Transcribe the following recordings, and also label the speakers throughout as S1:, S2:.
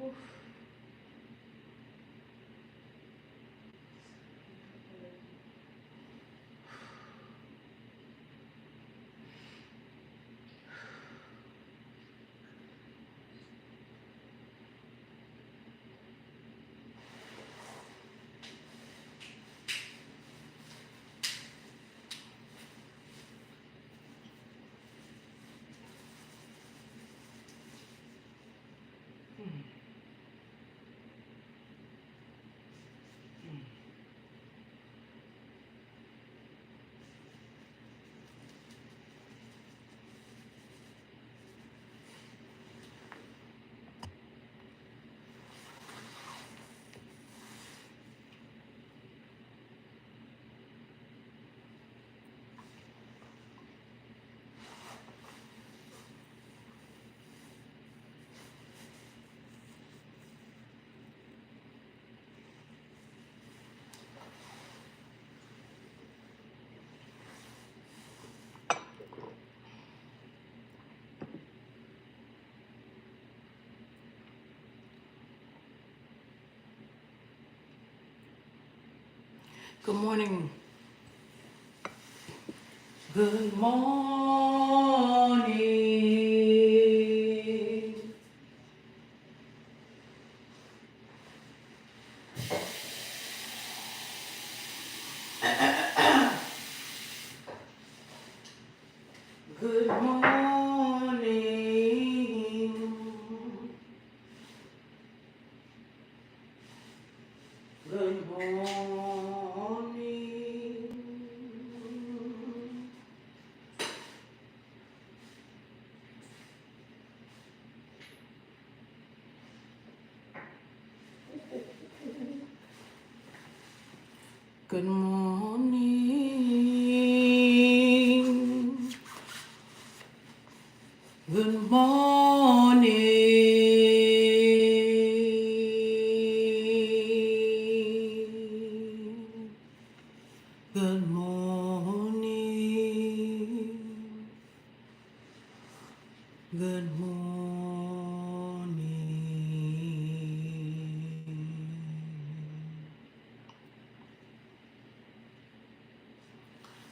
S1: Oof. Good morning. Good morning. Good morning. Good morning. Good morning. Good morning. Good morning.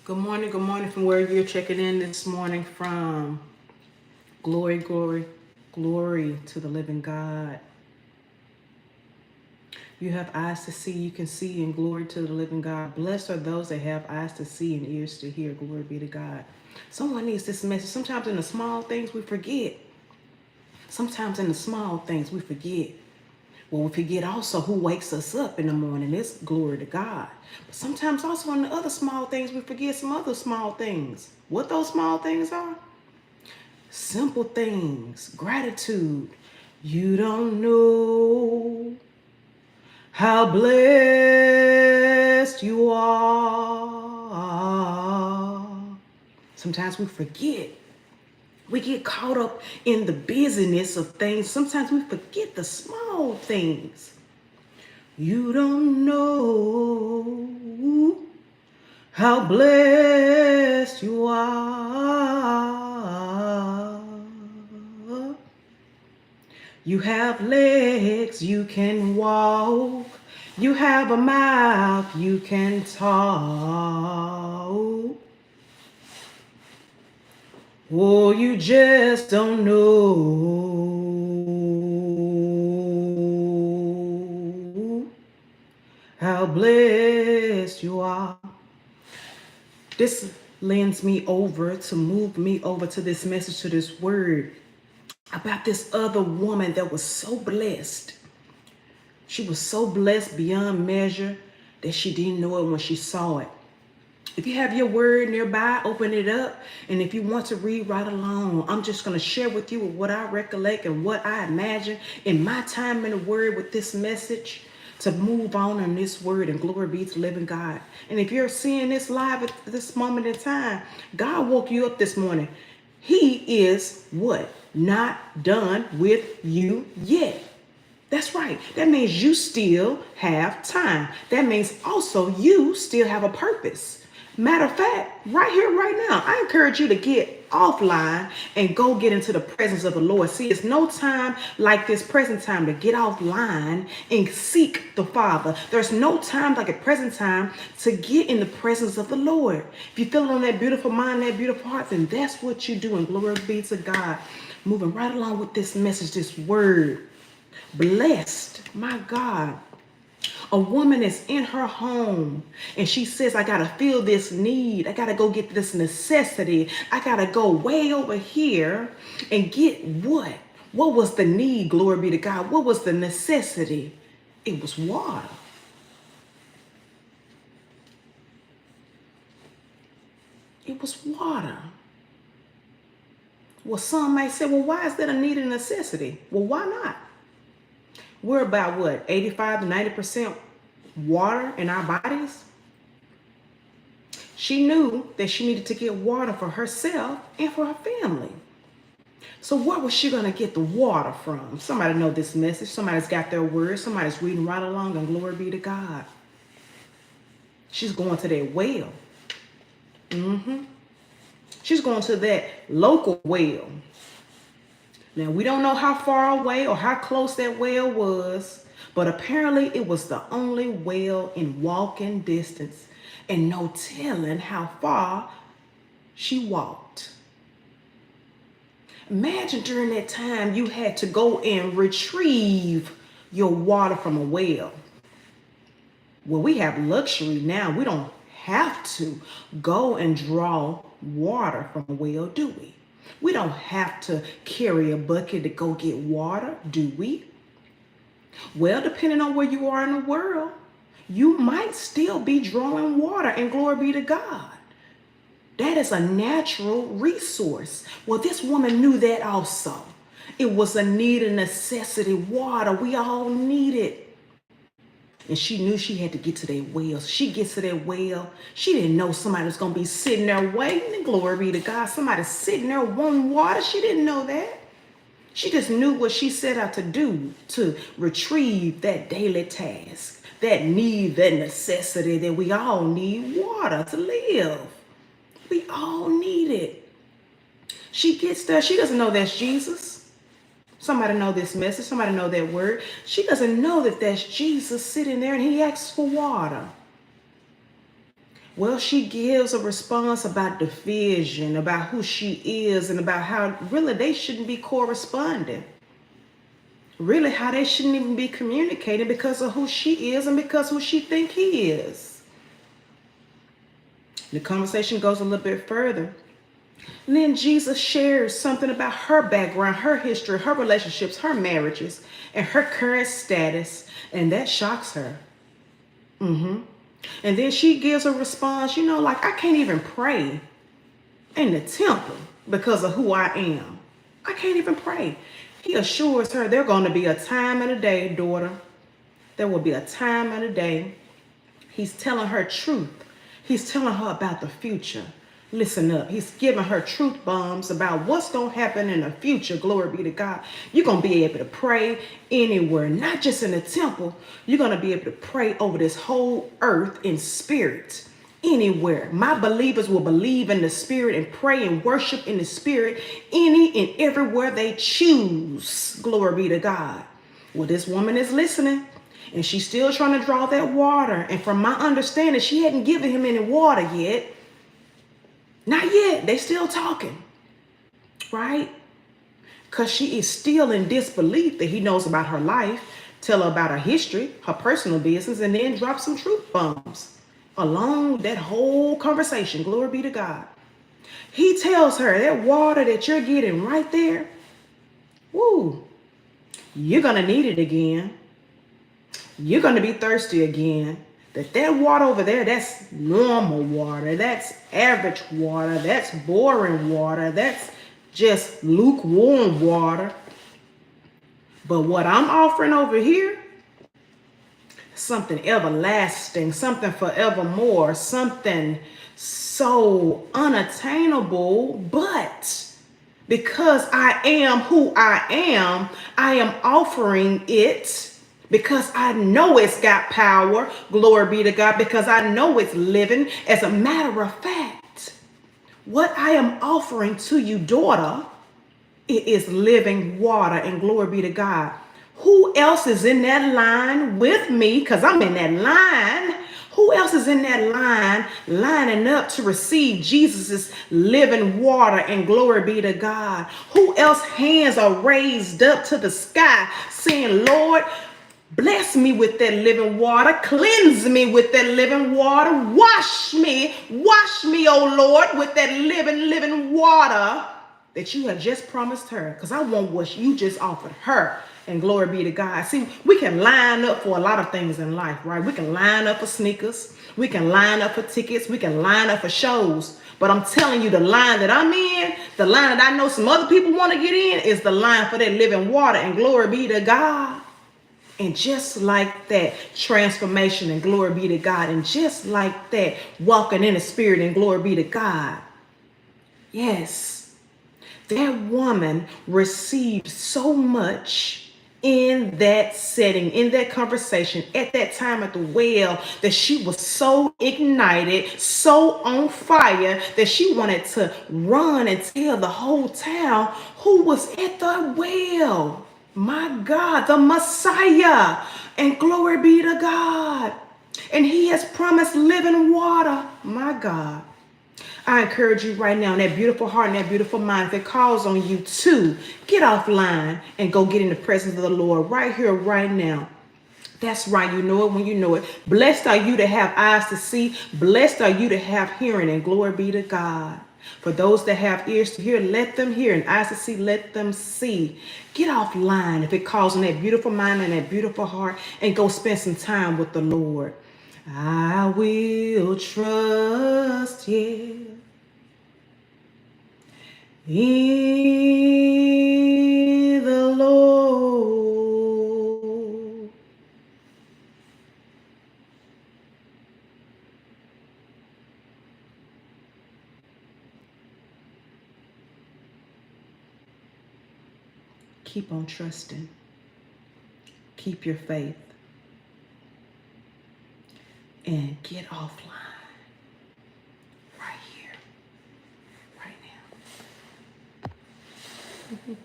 S1: Good morning. Good morning from where you're checking in this morning from. Glory, glory, glory to the living God. You have eyes to see, you can see, and glory to the living God. Blessed are those that have eyes to see and ears to hear. Glory be to God. Someone needs this message. Sometimes in the small things we forget. Sometimes in the small things we forget. Well, we forget also who wakes us up in the morning. It's glory to God. But sometimes also in the other small things we forget some other small things. What those small things are? Simple things. Gratitude. You don't know how blessed you are. Sometimes we forget. We get caught up in the busyness of things. Sometimes we forget the small things. You don't know how blessed you are. You have legs, you can walk. You have a mouth, you can talk. Oh, you just don't know how blessed you are. This lends me over to move me over to this message, to this word about this other woman that was so blessed. She was so blessed beyond measure that she didn't know it when she saw it. If you have your word nearby, open it up. And if you want to read right along, I'm just going to share with you what I recollect and what I imagine in my time in the word with this message to move on in this word, and glory be to the living God. And if you're seeing this live at this moment in time, God woke you up this morning. He is what? Not done with you yet. That's right. That means you still have time. That means also you still have a purpose. Matter of fact, right here, right now, I encourage you to get offline and go get into the presence of the Lord. See, it's no time like this present time to get offline and seek the Father. There's no time like a present time to get in the presence of the Lord. If you feel on that beautiful mind, that beautiful heart, then that's what you do. And glory be to God. Moving right along with this message, this word. Blessed, my God. A woman is in her home and she says, I got to feel this need. I got to go get this necessity. I got to go way over here and get what? What was the need? Glory be to God. What was the necessity? It was water. It was water. Well, some might say, well, why is that a need and necessity? Well, why not? We're about what, 85 to 90% water in our bodies? She knew that she needed to get water for herself and for her family. So where was she going to get the water from? Somebody know this message. Somebody's got their word. Somebody's reading right along, and glory be to God. She's going to that well. She's going to that local well. Now, we don't know how far away or how close that well was, but apparently it was the only well in walking distance, and no telling how far she walked. Imagine during that time you had to go and retrieve your water from a well. Well, we have luxury now. We don't have to go and draw water from a well, do we? We don't have to carry a bucket to go get water, do we? Well, depending on where you are in the world, you might still be drawing water, and glory be to God. That is a natural resource. Well, this woman knew that also. It was a need and necessity. Water, we all need it. And she knew she had to get to that well. She gets to that well. She didn't know somebody was going to be sitting there waiting. And glory be to God. Somebody sitting there wanting water. She didn't know that. She just knew what she set out to do, to retrieve that daily task, that need, that necessity that we all need, water to live. We all need it. She gets there. She doesn't know that's Jesus. Somebody know this message. Somebody know that word. She doesn't know that that's Jesus sitting there and he asks for water. Well, she gives a response about division, about who she is, and about how really they shouldn't be corresponding. Really how they shouldn't even be communicating because of who she is and because who she think he is. The conversation goes a little bit further. And then Jesus shares something about her background, her history, her relationships, her marriages, and her current status. And that shocks her. And then she gives a response, like, I can't even pray in the temple because of who I am. I can't even pray. He assures her there's going to be a time and a day, daughter. There will be a time and a day. He's telling her truth. He's telling her about the future. Listen up. He's giving her truth bombs about what's going to happen in the future. Glory be to God. You're going to be able to pray anywhere, not just in the temple. You're going to be able to pray over this whole earth in spirit, anywhere. My believers will believe in the spirit and pray and worship in the spirit any and everywhere they choose. Glory be to God. Well, this woman is listening. And she's still trying to draw that water. And from my understanding, she hadn't given him any water yet. Not yet. They still talking. Right? Because she is still in disbelief that he knows about her life. Tell her about her history, her personal business, and then drop some truth bombs along that whole conversation. Glory be to God. He tells her that water that you're getting right there, woo, you're going to need it again. You're going to be thirsty again. That water over there, that's normal water. That's average water. That's boring water. That's just lukewarm water. But what I'm offering over here, something everlasting, something forevermore, something so unattainable, but because I am who I am offering it because I know it's got power. Glory be to God, because I know it's living. As a matter of fact, what I am offering to you, daughter, it is living water, and glory be to God. Who else is in that line with me? Because I'm in that line. Who else is in that line lining up to receive Jesus' living water, and glory be to God? Who else hands are raised up to the sky saying, Lord, bless me with that living water. Cleanse me with that living water. Wash me, oh Lord, with that living water that you have just promised her, because I want what you just offered her. And glory be to God. See, we can line up for a lot of things in life, right? We can line up for sneakers. We can line up for tickets. We can line up for shows. But I'm telling you, the line that I'm in, the line that I know some other people want to get in, is the line for that living water. And glory be to God. And just like that, transformation, and glory be to God. And just like that, walking in the spirit, and glory be to God. Yes, that woman received so much in that setting, in that conversation, at that time at the well, that she was so ignited, so on fire, that she wanted to run and tell the whole town who was at the well. My God, the Messiah. And glory be to God. And he has promised living water. My God. I encourage you right now, in that beautiful heart and that beautiful mind, if it calls on you to get offline and go get in the presence of the Lord right here, right now. That's right. You know it when you know it. Blessed are you to have eyes to see. Blessed are you to have hearing, and glory be to God. For those that have ears to hear, let them hear, and eyes to see, let them see. Get offline if it calls on that beautiful mind and that beautiful heart, and go spend some time with the Lord. I will trust you in the Lord. Keep on trusting. Keep your faith. And get offline right here, right now.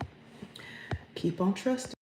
S1: Keep on trusting.